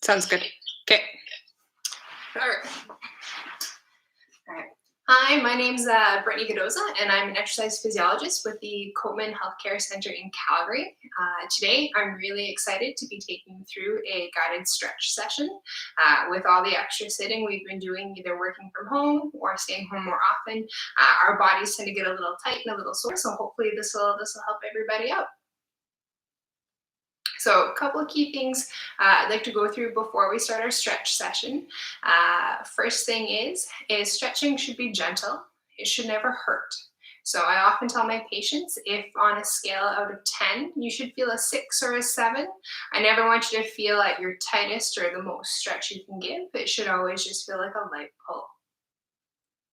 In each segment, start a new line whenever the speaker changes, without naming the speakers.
Sounds good. Okay.
All right. Hi, my name's Brittany and I'm an exercise physiologist with the Coleman Healthcare Center in Calgary. Today, I'm really excited to be taking you through a guided stretch session. With all the extra sitting we've been doing, either working from home or staying home more often, our bodies tend to get a little tight and a little sore, so hopefully this will help everybody out. So a couple of key things I'd like to go through before we start our stretch session. First thing is stretching should be gentle. It should never hurt. So I often tell my patients, if on a scale out of 10, you should feel a 6 or a 7. I never want you to feel at your tightest or the most stretch you can give. It should always just feel like a light pull.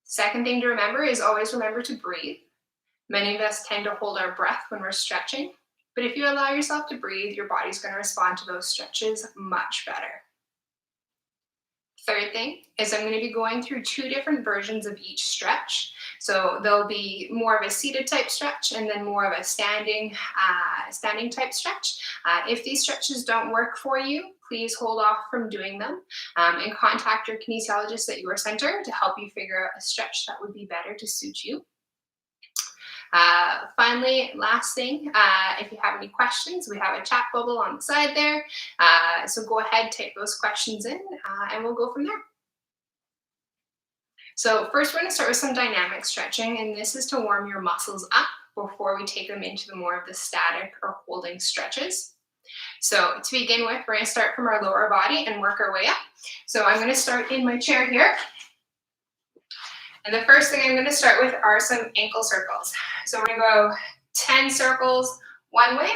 Second thing to remember is always remember to breathe. Many of us tend to hold our breath when we're stretching. But if you allow yourself to breathe, your body's going to respond to those stretches much better. Third thing is I'm going to be going through 2 different versions of each stretch. So there'll be more of a seated type stretch and then more of a standing type stretch. If these stretches don't work for you, please hold off from doing them and contact your kinesiologist at your center to help you figure out a stretch that would be better to suit you. Finally, last thing, if you have any questions, we have a chat bubble on the side there. So go ahead, type those questions in, and we'll go from there. So first, we're going to start with some dynamic stretching, and this is to warm your muscles up before we take them into more of the static or holding stretches. So to begin with, we're going to start from our lower body and work our way up. So I'm going to start in my chair here. And the first thing I'm going to start with are some ankle circles. So we're going to go 10 circles one way.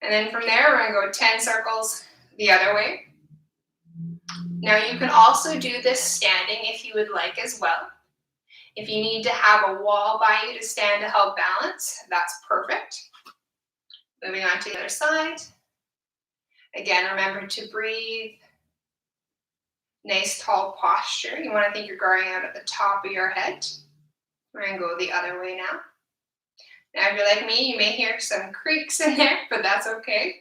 And then from there, we're going to go 10 circles the other way. Now you can also do this standing if you would like as well. If you need to have a wall by you to stand to help balance, that's perfect. Moving on to the other side. Again, remember to breathe. Nice tall posture. You want to think you're growing out at the top of your head. We're going to go the other way now. Now, if you're like me, you may hear some creaks in there, but that's okay.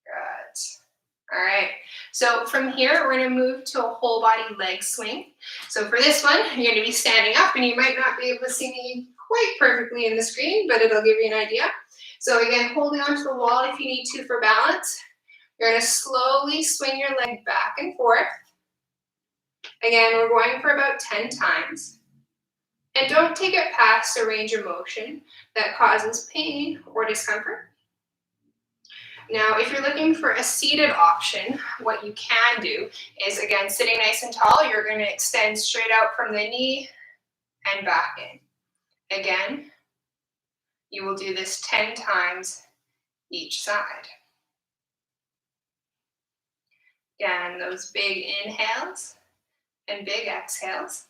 Good. All right. So from here, we're going to move to a whole body leg swing. So for this one, you're going to be standing up, and you might not be able to see me quite perfectly in the screen, but it'll give you an idea. So again, holding onto the wall if you need to for balance. You're going to slowly swing your leg back and forth. Again, we're going for about 10 times. And don't take it past a range of motion that causes pain or discomfort. Now, if you're looking for a seated option, what you can do is, again, sitting nice and tall, you're going to extend straight out from the knee and back in. Again, you will do this 10 times each side. Again, those big inhales and big exhales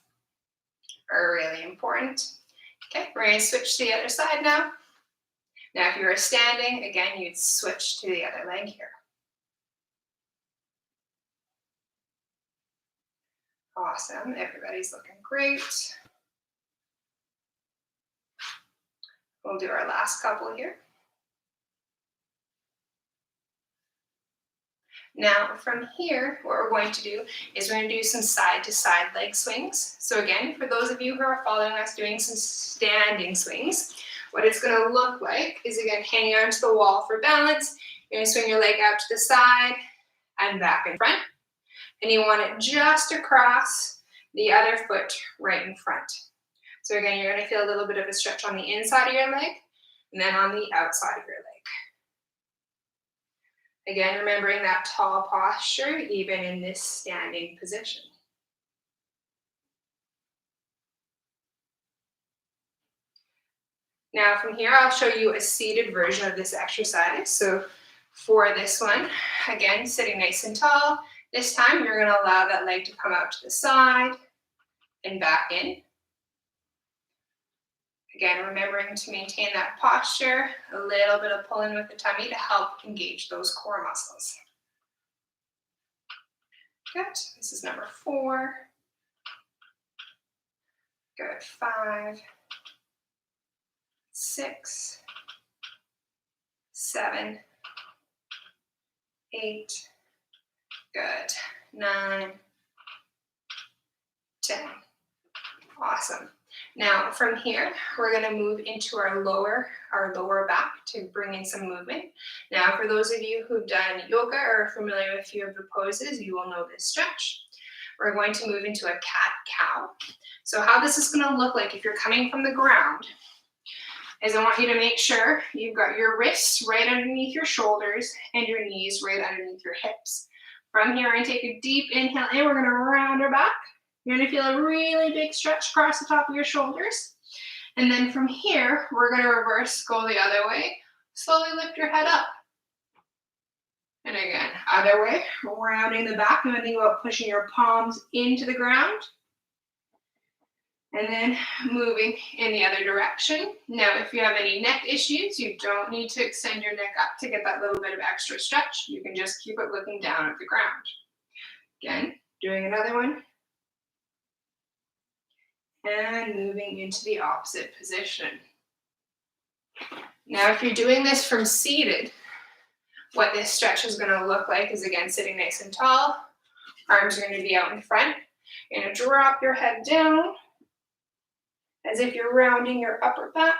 are really important. Okay, we're going to switch to the other side now. Now, if you were standing, again, you'd switch to the other leg here. Awesome, everybody's looking great. We'll do our last couple here. Now, from here, what we're going to do is we're going to do some side-to-side leg swings. So again, for those of you who are following us doing some standing swings, what it's going to look like is, again, hanging onto the wall for balance. You're going to swing your leg out to the side and back in front. And you want it just across the other foot right in front. So again, you're going to feel a little bit of a stretch on the inside of your leg and then on the outside of your leg. Again, remembering that tall posture, even in this standing position. Now from here, I'll show you a seated version of this exercise. So for this one, again, sitting nice and tall. This time, you're going to allow that leg to come out to the side and back in. Again, remembering to maintain that posture, a little bit of pulling with the tummy to help engage those core muscles. Good. This is number 4. Good. 5, 6, 7, 8, good, 9, 10. Awesome. Now from here, we're going to move into our lower back to bring in some movement. Now for those of you who've done yoga or are familiar with a few of the poses, you will know this stretch. We're going to move into a cat-cow. So how this is going to look like if you're coming from the ground is I want you to make sure you've got your wrists right underneath your shoulders and your knees right underneath your hips. From here, we're going to take a deep inhale in. We're going to round our back. You're going to feel a really big stretch across the top of your shoulders. And then from here, we're going to reverse, go the other way. Slowly lift your head up. And again, other way, rounding the back. And think about pushing your palms into the ground. And then moving in the other direction. Now, if you have any neck issues, you don't need to extend your neck up to get that little bit of extra stretch. You can just keep it looking down at the ground. Again, doing another one. And moving into the opposite position. Now, if you're doing this from seated, what this stretch is going to look like is, again, sitting nice and tall. Arms are going to be out in front. You're going to drop your head down as if you're rounding your upper back.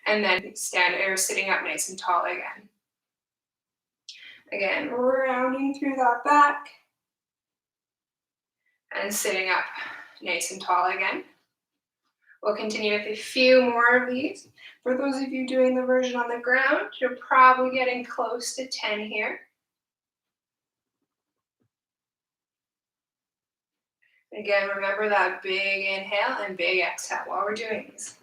And then sitting up nice and tall again. Again, rounding through that back. And sitting up nice and tall again. We'll continue with a few more of these. For those of you doing the version on the ground, you're probably getting close to 10 here. Again, remember that big inhale and big exhale while we're doing these.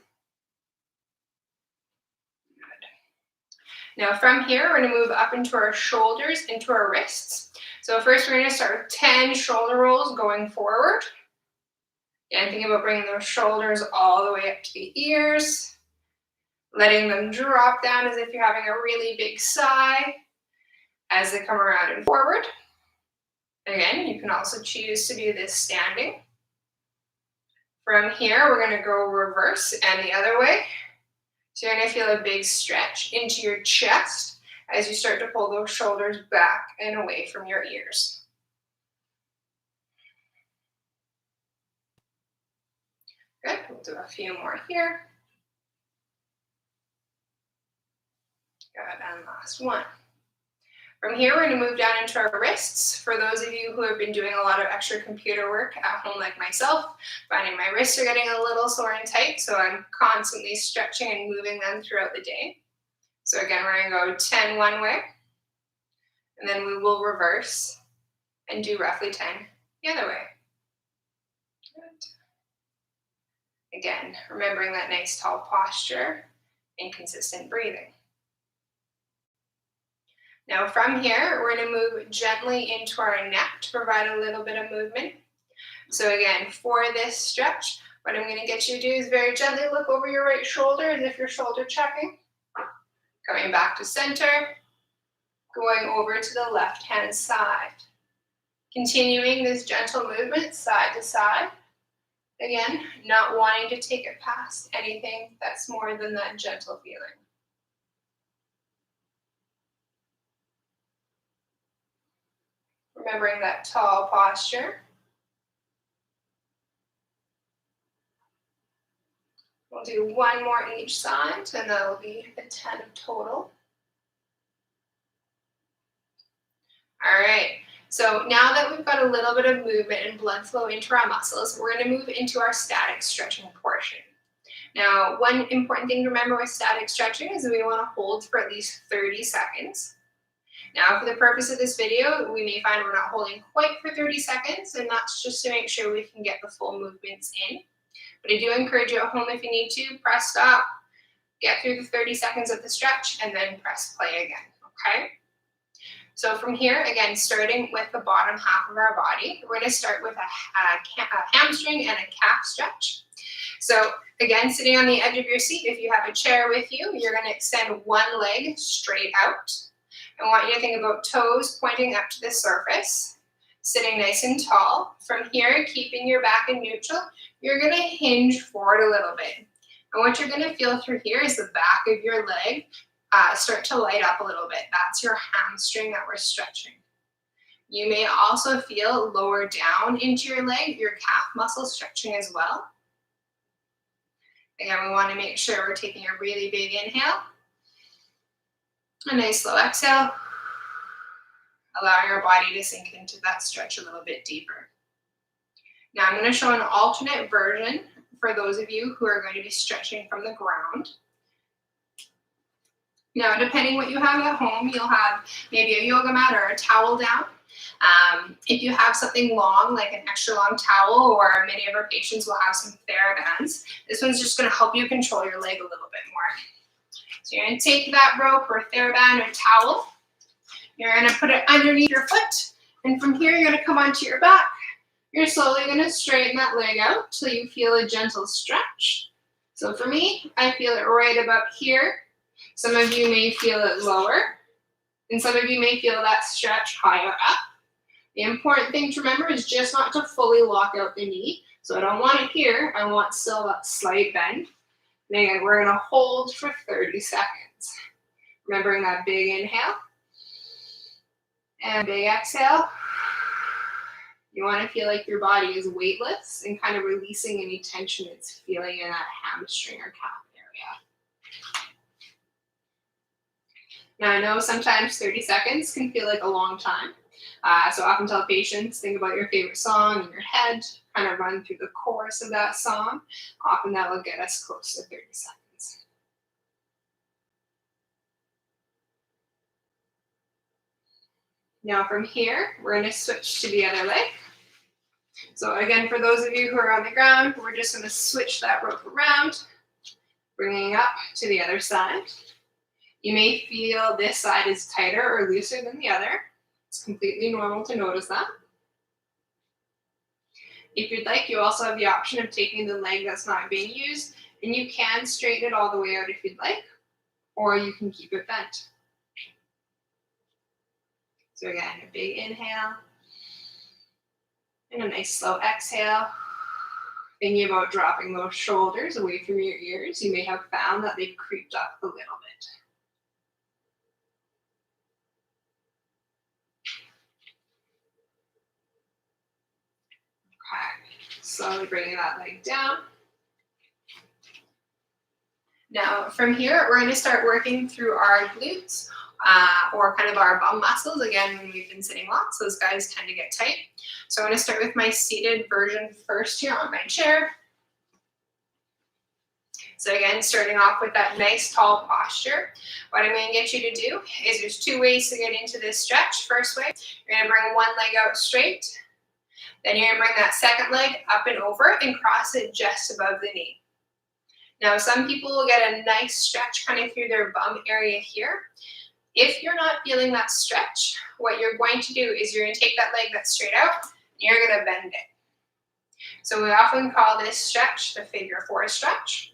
Good. Now from here, we're going to move up into our shoulders, into our wrists. So first we're going to start with 10 shoulder rolls going forward. Again, think about bringing those shoulders all the way up to the ears, letting them drop down as if you're having a really big sigh as they come around and forward. Again, you can also choose to do this standing. From here, we're going to go reverse and the other way. So you're going to feel a big stretch into your chest as you start to pull those shoulders back and away from your ears. Good, we'll do a few more here. Good, and last one. From here, we're going to move down into our wrists. For those of you who have been doing a lot of extra computer work at home like myself, finding my wrists are getting a little sore and tight, so I'm constantly stretching and moving them throughout the day. So again, we're going to go 10 one way, and then we will reverse and do roughly 10 the other way. Good. Again, remembering that nice tall posture and consistent breathing. Now from here, we're going to move gently into our neck to provide a little bit of movement. So again, for this stretch, what I'm going to get you to do is very gently look over your right shoulder as if you're shoulder checking. Coming back to center, going over to the left-hand side. Continuing this gentle movement side to side. Again, not wanting to take it past anything that's more than that gentle feeling. Remembering that tall posture. We'll do one more each side, and that'll be a 10 total. All right, so now that we've got a little bit of movement and blood flow into our muscles, we're going to move into our static stretching portion. Now, one important thing to remember with static stretching is that we want to hold for at least 30 seconds. Now, for the purpose of this video, we may find we're not holding quite for 30 seconds, and that's just to make sure we can get the full movements in. But I do encourage you at home, if you need to, press stop, get through the 30 seconds of the stretch, and then press play again, okay? So from here, again, starting with the bottom half of our body, we're going to start with a hamstring and a calf stretch. So again, sitting on the edge of your seat, if you have a chair with you, you're going to extend one leg straight out. I want you to think about toes pointing up to the surface, sitting nice and tall. From here, keeping your back in neutral, you're going to hinge forward a little bit. And what you're going to feel through here is the back of your leg start to light up a little bit. That's your hamstring that we're stretching. You may also feel lower down into your leg, your calf muscle stretching as well. Again, we want to make sure we're taking a really big inhale, a nice slow exhale, allowing our body to sink into that stretch a little bit deeper. Now I'm going to show an alternate version for those of you who are going to be stretching from the ground. Now, depending what you have at home, you'll have maybe a yoga mat or a towel down. If you have something long, like an extra long towel, or many of our patients will have some TheraBands, this one's just going to help you control your leg a little bit more. So you're going to take that rope or TheraBand or towel, you're going to put it underneath your foot, and from here you're going to come onto your back. You're slowly going to straighten that leg out till you feel a gentle stretch. So for me, I feel it right about here. Some of you may feel it lower, and some of you may feel that stretch higher up. The important thing to remember is just not to fully lock out the knee. So I don't want it here. I want still that slight bend. And again, we're going to hold for 30 seconds. Remembering that big inhale and big exhale. You want to feel like your body is weightless and kind of releasing any tension it's feeling in that hamstring or calf area. Now, I know sometimes 30 seconds can feel like a long time. So I often tell patients, think about your favorite song in your head, kind of run through the chorus of that song. Often that will get us close to 30 seconds. Now from here, we're going to switch to the other leg. So again, for those of you who are on the ground, we're just going to switch that rope around, bringing up to the other side. You may feel this side is tighter or looser than the other. It's completely normal to notice that. If you'd like, you also have the option of taking the leg that's not being used, and you can straighten it all the way out if you'd like, or you can keep it bent. So again, a big inhale, and a nice slow exhale. Thinking about dropping those shoulders away from your ears, you may have found that they've creeped up a little bit. Slowly bringing that leg down. Now from here, we're going to start working through our glutes or kind of our bum muscles. Again, when we've been sitting lots, those guys tend to get tight. So I'm going to start with my seated version first here on my chair. So again, starting off with that nice tall posture. What I'm going to get you to do is there's two ways to get into this stretch. First way, you're going to bring one leg out straight. Then you're going to bring that second leg up and over and cross it just above the knee. Now, some people will get a nice stretch kind of through their bum area here. If you're not feeling that stretch, what you're going to do is you're going to take that leg that's straight out and you're going to bend it. So we often call this stretch the figure four stretch.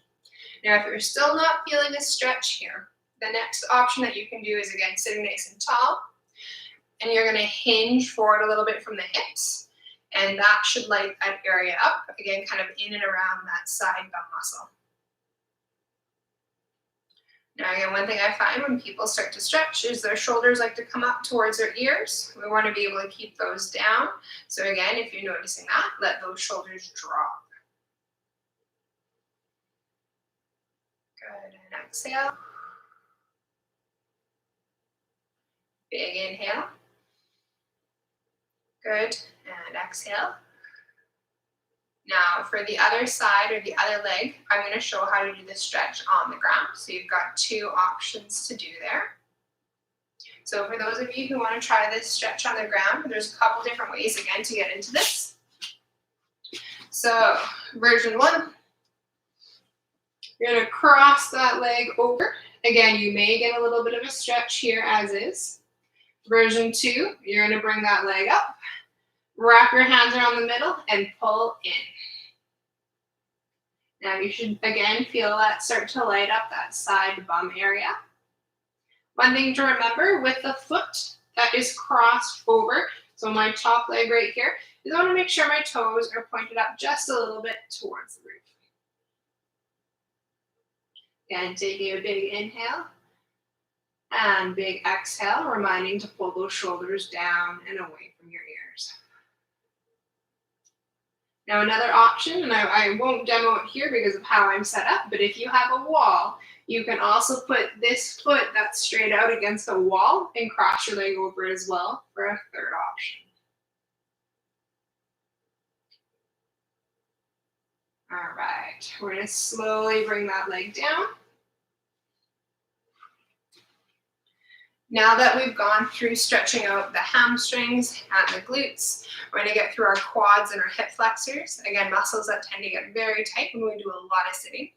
Now, if you're still not feeling a stretch here, the next option that you can do is, again, sitting nice and tall. And you're going to hinge forward a little bit from the hips. And that should light that area up, again, kind of in and around that side bum muscle. Now, again, one thing I find when people start to stretch is their shoulders like to come up towards their ears. We want to be able to keep those down. So again, if you're noticing that, let those shoulders drop. Good, and exhale. Big inhale. Good, and exhale. Now for the other side or the other leg, I'm going to show how to do this stretch on the ground. So you've got two options to do there. So for those of you who want to try this stretch on the ground, there's a couple different ways again to get into this. So version one, you're going to cross that leg over. Again, you may get a little bit of a stretch here as is. Version two, you're going to bring that leg up, wrap your hands around the middle, and pull in. Now you should, again, feel that start to light up that side bum area. One thing to remember with the foot that is crossed over, so my top leg right here, is I want to make sure my toes are pointed up just a little bit towards the roof. Again, taking a big inhale And big exhale, reminding to pull those shoulders down and away from your ears. Now another option, and I won't demo it here because of how I'm set up, but if you have a wall, you can also put this foot that's straight out against a wall and cross your leg over as well for a third option. All right, we're gonna slowly bring that leg down. Now that we've gone through stretching out the hamstrings and the glutes, we're gonna get through our quads and our hip flexors. Again, muscles that tend to get very tight when we do a lot of sitting.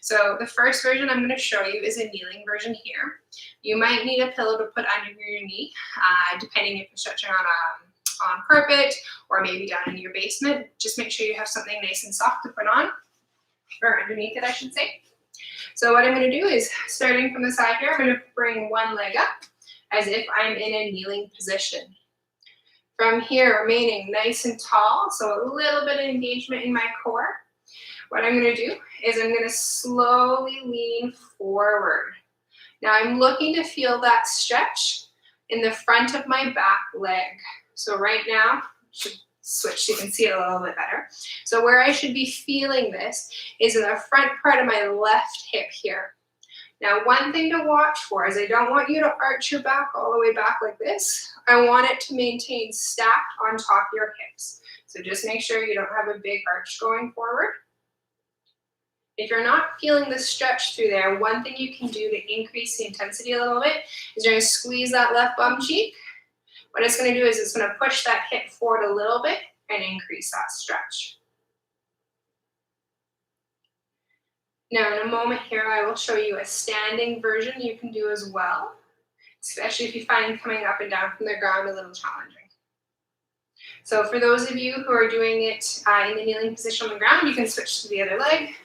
So the first version I'm gonna show you is a kneeling version here. You might need a pillow to put under your knee, depending if you're stretching on carpet or maybe down in your basement. Just make sure you have something nice and soft to put on, or underneath it, I should say. So what I'm gonna do is, starting from the side here, I'm gonna bring one leg up as if I'm in a kneeling position. From here, remaining nice and tall, so a little bit of engagement in my core. What I'm gonna do is I'm gonna slowly lean forward. Now I'm looking to feel that stretch in the front of my back leg. So right now, should switch so you can see it a little bit better. So where I should be feeling this is in the front part of my left hip here. Now, one thing to watch for is I don't want you to arch your back all the way back like this. I want it to maintain stacked on top of your hips. So just make sure you don't have a big arch going forward. If you're not feeling the stretch through there, one thing you can do to increase the intensity a little bit is you're going to squeeze that left bum cheek. What it's going to do is it's going to push that hip forward a little bit and increase that stretch. Now in a moment here, I will show you a standing version you can do as well, especially if you find coming up and down from the ground a little challenging. So for those of you who are doing it in the kneeling position on the ground, you can switch to the other leg.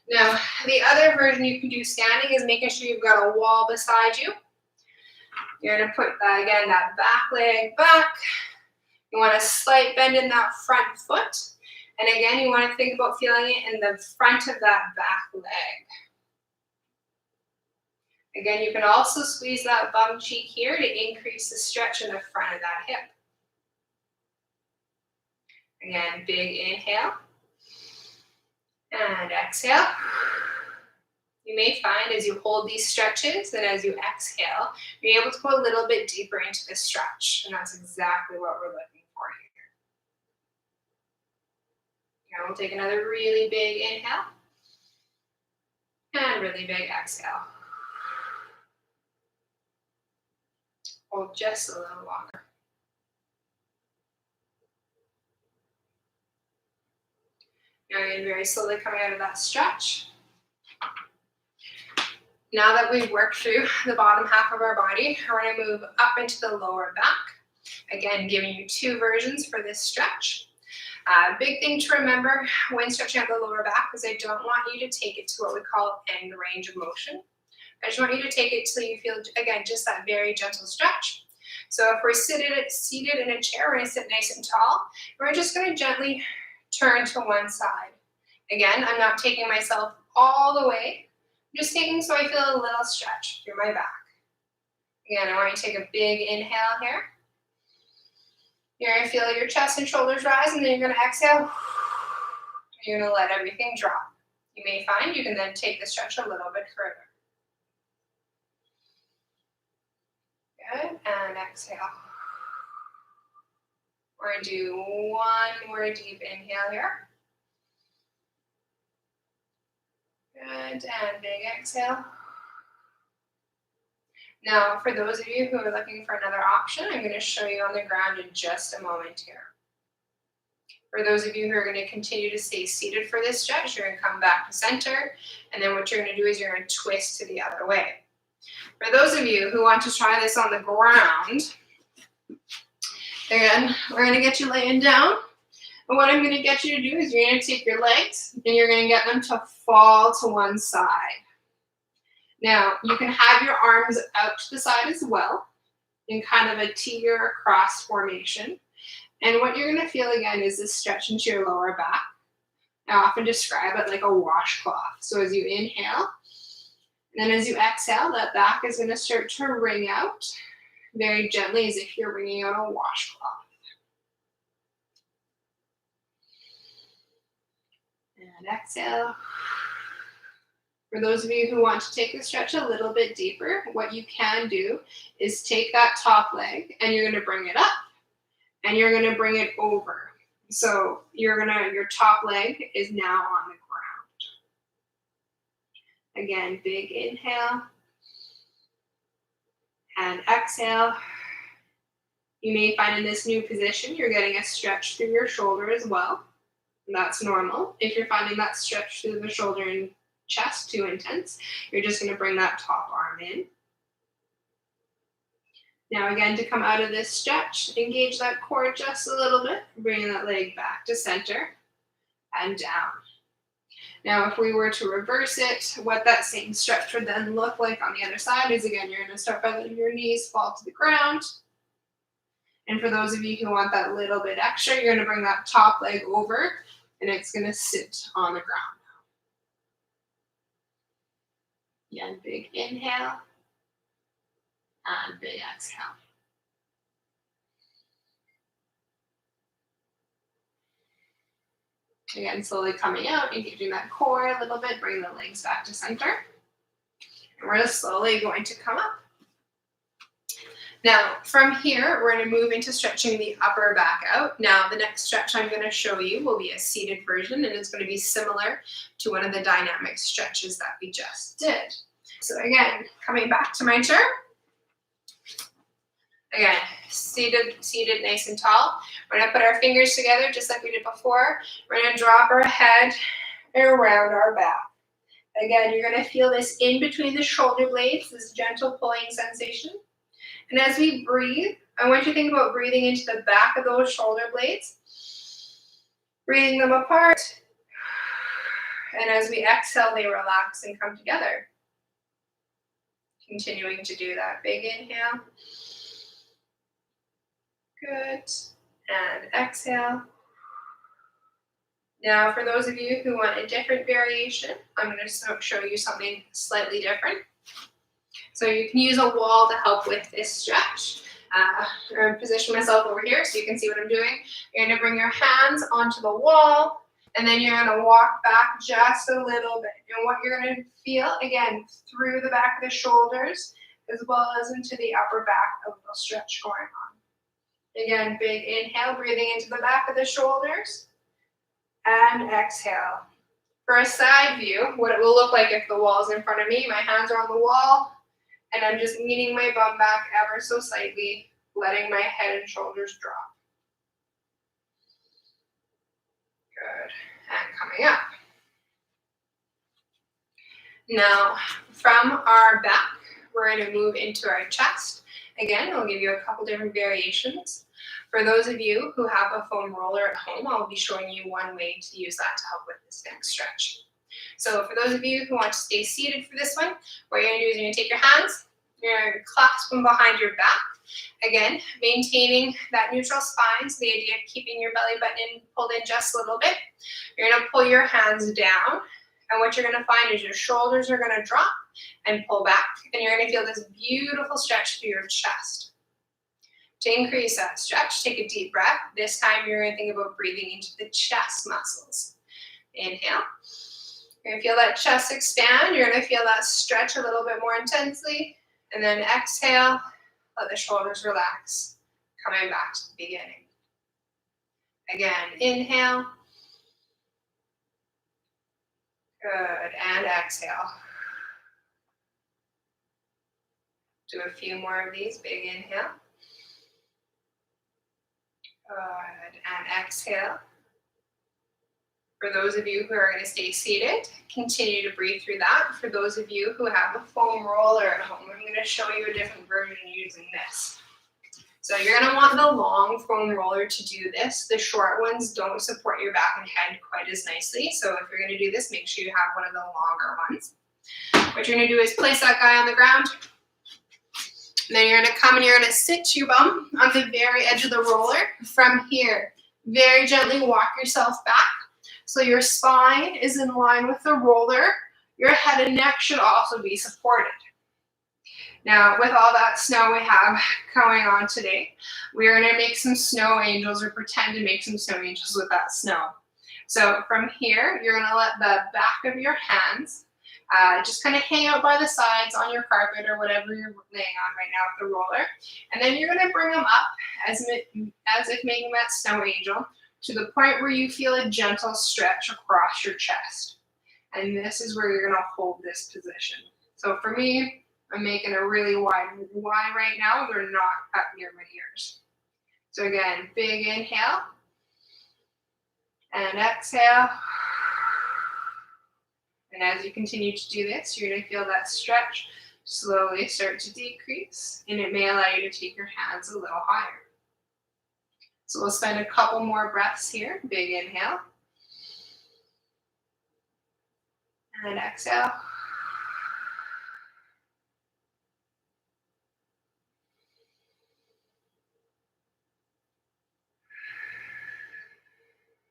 Now, the other version you can do standing is making sure you've got a wall beside you. You're gonna put, again, that back leg back. You want a slight bend in that front foot. And again, you want to think about feeling it in the front of that back leg. Again, you can also squeeze that bum cheek here to increase the stretch in the front of that hip. Again, big inhale. And exhale. You may find as you hold these stretches and as you exhale, you're able to go a little bit deeper into the stretch. And that's exactly what we're looking for here. Now we'll take another really big inhale and really big exhale. Hold just a little longer. Now again, very slowly coming out of that stretch. Now that we've worked through the bottom half of our body, we're going to move up into the lower back. Again, giving you two versions for this stretch. Big thing to remember when stretching out the lower back is I don't want you to take it to what we call end range of motion. I just want you to take it till you feel, again, just that very gentle stretch. So if we're seated in a chair, we're going to sit nice and tall. We're just going to gently turn to one side. Again, I'm not taking myself all the way. I'm just taking so I feel a little stretch through my back. Again, I want you to take a big inhale here. You're going to feel your chest and shoulders rise, and then you're going to exhale. You're going to let everything drop. You may find you can then take the stretch a little bit further. Good, and exhale. We're going to do one more deep inhale here. Good, and big exhale. Now, for those of you who are looking for another option, I'm going to show you on the ground in just a moment here. For those of you who are going to continue to stay seated for this stretch, you're going to come back to center, and then what you're going to do is you're going to twist to the other way. For those of you who want to try this on the ground, again, we're going to get you laying down. And what I'm going to get you to do is you're going to take your legs and you're going to get them to fall to one side. Now, you can have your arms out to the side as well in kind of a T or a cross formation. And what you're going to feel again is this stretch into your lower back. I often describe it like a washcloth. So as you inhale, And then as you exhale, that back is going to start to wring out very gently as if you're wringing out a washcloth. And exhale. For those of you who want to take the stretch a little bit deeper, what you can do is take that top leg and you're going to bring it up and you're going to bring it over. So your top leg is now on the ground. Again, big inhale and exhale. You may find in this new position you're getting a stretch through your shoulder as well. That's normal. If you're finding that stretch through the shoulder and chest too intense, you're just going to bring that top arm in. Now again, to come out of this stretch, engage that core just a little bit, bringing that leg back to center and down. Now if we were to reverse it, what that same stretch would then look like on the other side is, again, you're going to start by letting your knees fall to the ground. And for those of you who want that little bit extra, you're going to bring that top leg over and it's going to sit on the ground. Again, big inhale and big exhale. Again, slowly coming out, engaging that core a little bit, bring the legs back to center. And we're just slowly going to come up. Now, from here, we're going to move into stretching the upper back out. Now, the next stretch I'm going to show you will be a seated version, and it's going to be similar to one of the dynamic stretches that we just did. So again, coming back to my chair. Again, seated nice and tall. We're going to put our fingers together just like we did before. We're going to drop our head around our back. Again, you're going to feel this in between the shoulder blades, this gentle pulling sensation. And as we breathe, I want you to think about breathing into the back of those shoulder blades, breathing them apart. And as we exhale, they relax and come together. Continuing to do that. Big inhale. Good. And exhale. Now, for those of you who want a different variation, I'm going to show you something slightly different. So you can use a wall to help with this stretch. I'm going to position myself over here so you can see what I'm doing. You're going to bring your hands onto the wall, and then you're going to walk back just a little bit. And what you're going to feel, again, through the back of the shoulders, as well as into the upper back, a little stretch going on. Again, big inhale, breathing into the back of the shoulders, and exhale. For a side view, what it will look like if the wall is in front of me, my hands are on the wall, and I'm just leaning my bum back ever so slightly, letting my head and shoulders drop. Good. And coming up. Now, from our back, we're going to move into our chest. Again, I'll give you a couple different variations. For those of you who have a foam roller at home, I'll be showing you one way to use that to help with this next stretch. So for those of you who want to stay seated for this one, what you're going to do is you're going to take your hands, you're going to clasp them behind your back. Again, maintaining that neutral spine, so the idea of keeping your belly button pulled in just a little bit. You're going to pull your hands down, and what you're going to find is your shoulders are going to drop and pull back, and you're going to feel this beautiful stretch through your chest. To increase that stretch, take a deep breath. This time you're going to think about breathing into the chest muscles. Inhale. You're going to feel that chest expand. You're going to feel that stretch a little bit more intensely. And then exhale, let the shoulders relax, coming back to the beginning. Again, inhale. Good, and exhale. Do a few more of these, big inhale. Good, and exhale. For those of you who are going to stay seated, continue to breathe through that. For those of you who have a foam roller at home, I'm going to show you a different version using this. So you're going to want the long foam roller to do this. The short ones don't support your back and head quite as nicely. So if you're going to do this, make sure you have one of the longer ones. What you're going to do is place that guy on the ground. And then you're going to come and you're going to sit your bum on the very edge of the roller. From here, very gently walk yourself back. So your spine is in line with the roller. Your head and neck should also be supported. Now, with all that snow we have going on today, we're going to make some snow angels, or pretend to make some snow angels with that snow. So from here, you're going to let the back of your hands just kind of hang out by the sides on your carpet or whatever you're laying on right now with the roller. And then you're going to bring them up as if making that snow angel to the point where you feel a gentle stretch across your chest. And this is where you're going to hold this position. So for me, I'm making a really wide Y right now. They're not up near my ears. So again, big inhale and exhale. And as you continue to do this, you're going to feel that stretch slowly start to decrease, and it may allow you to take your hands a little higher. So we'll spend a couple more breaths here. Big inhale and exhale.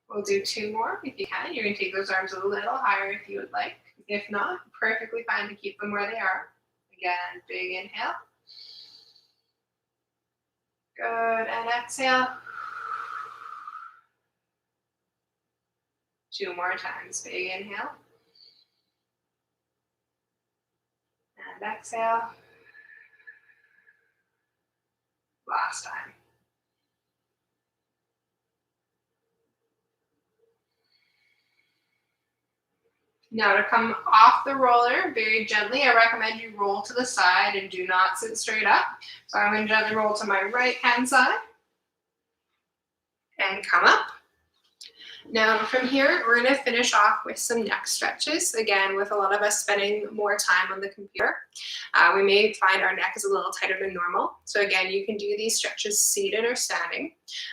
We'll do 2 more if you can. You're going to take those arms a little higher if you would like. If not, perfectly fine to keep them where they are. Again, big inhale. Good, and exhale. 2 more times. Big inhale. And exhale. Last time. Now to come off the roller very gently, I recommend you roll to the side and do not sit straight up. So I'm going to gently roll to my right hand side and come up. Now from here, we're going to finish off with some neck stretches. Again, with a lot of us spending more time on the computer, we may find our neck is a little tighter than normal. So again, you can do these stretches seated or standing.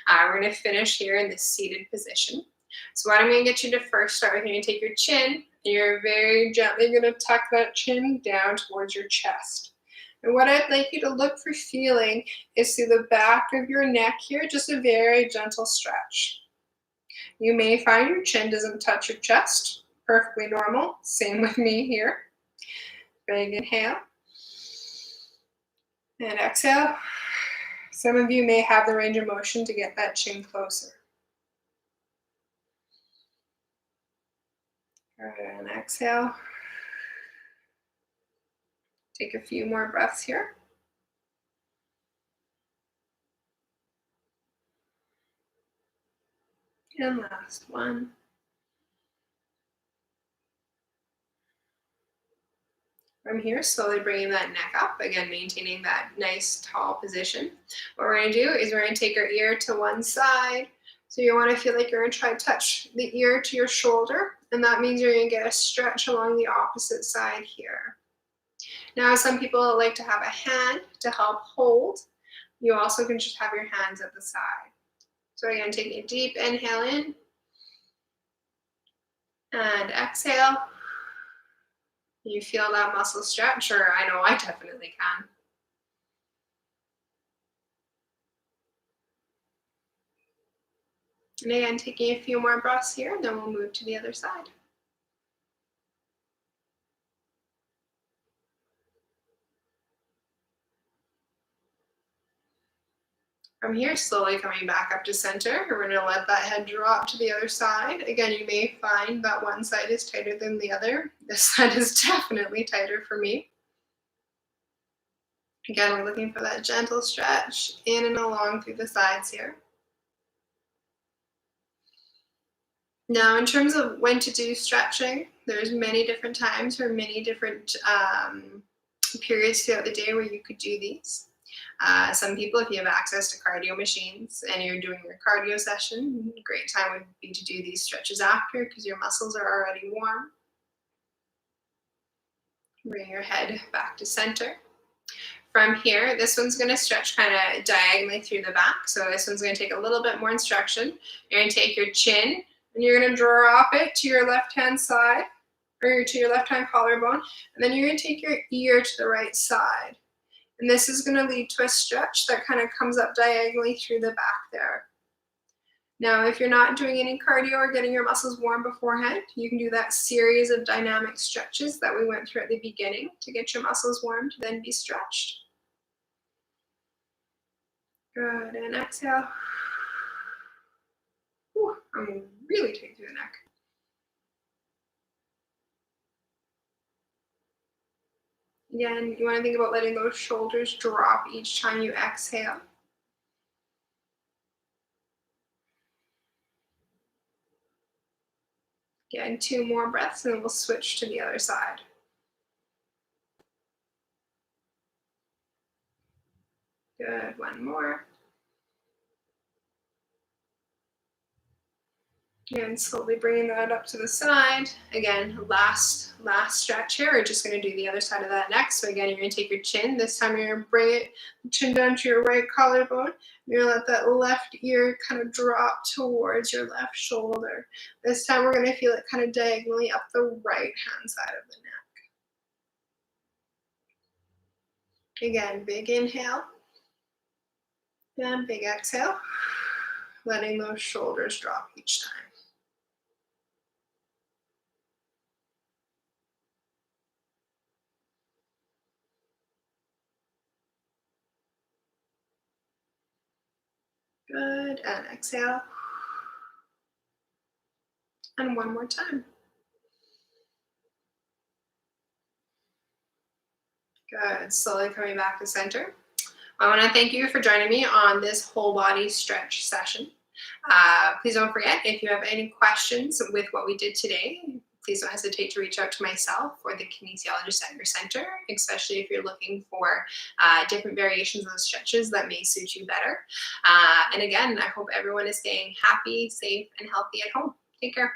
We're going to finish here in this seated position. So what I'm going to get you to first start with, you're going to take your chin, and you're very gently going to tuck that chin down towards your chest. And what I'd like you to look for feeling is through the back of your neck here, just a very gentle stretch. You may find your chin doesn't touch your chest, perfectly normal. Same with me here. Big inhale and exhale. Some of you may have the range of motion to get that chin closer. Good, and exhale. Take a few more breaths here. And last one. From here, slowly bringing that neck up, again, maintaining that nice tall position. What we're going to do is we're going to take our ear to one side. So you want to feel like you're going to try to touch the ear to your shoulder, and that means you're going to get a stretch along the opposite side here. Now, some people like to have a hand to help hold. You also can just have your hands at the side. So again, taking a deep inhale in and exhale. You feel that muscle stretch, or I know I definitely can. And again, taking a few more breaths here, and then we'll move to the other side. From here, slowly coming back up to center, we're going to let that head drop to the other side. Again, you may find that one side is tighter than the other. This side is definitely tighter for me. Again, we're looking for that gentle stretch in and along through the sides here. Now, in terms of when to do stretching, there's many different times or many different periods throughout the day where you could do these. Some people, if you have access to cardio machines and you're doing your cardio session, a great time would be to do these stretches after because your muscles are already warm. Bring your head back to center. From here, this one's going to stretch kind of diagonally through the back. So this one's going to take a little bit more instruction. You're going to take your chin and you're going to drop it to your left-hand side or to your left-hand collarbone. And then you're going to take your ear to the right side. And this is going to lead to a stretch that kind of comes up diagonally through the back there. Now, if you're not doing any cardio or getting your muscles warm beforehand, you can do that series of dynamic stretches that we went through at the beginning to get your muscles warm to then be stretched. Good, and exhale. Whew, I'm really tight through the neck. Again, you want to think about letting those shoulders drop each time you exhale. Again, 2 more breaths and then we'll switch to the other side. Good, 1 more. And slowly bringing that up to the side. Again, last stretch here. We're just going to do the other side of that next. So again, you're going to take your chin. This time you're going to bring it, chin down to your right collarbone. You're going to let that left ear kind of drop towards your left shoulder. This time we're going to feel it kind of diagonally up the right hand side of the neck. Again, big inhale. And big exhale. Letting those shoulders drop each time. Good, and exhale. And 1 more time. Good, slowly coming back to center. I want to thank you for joining me on this whole body stretch session. Please don't forget, if you have any questions with what we did today, please don't hesitate to reach out to myself or the kinesiologist at your center, especially if you're looking for different variations of stretches that may suit you better. And again, I hope everyone is staying happy, safe, and healthy at home. Take care.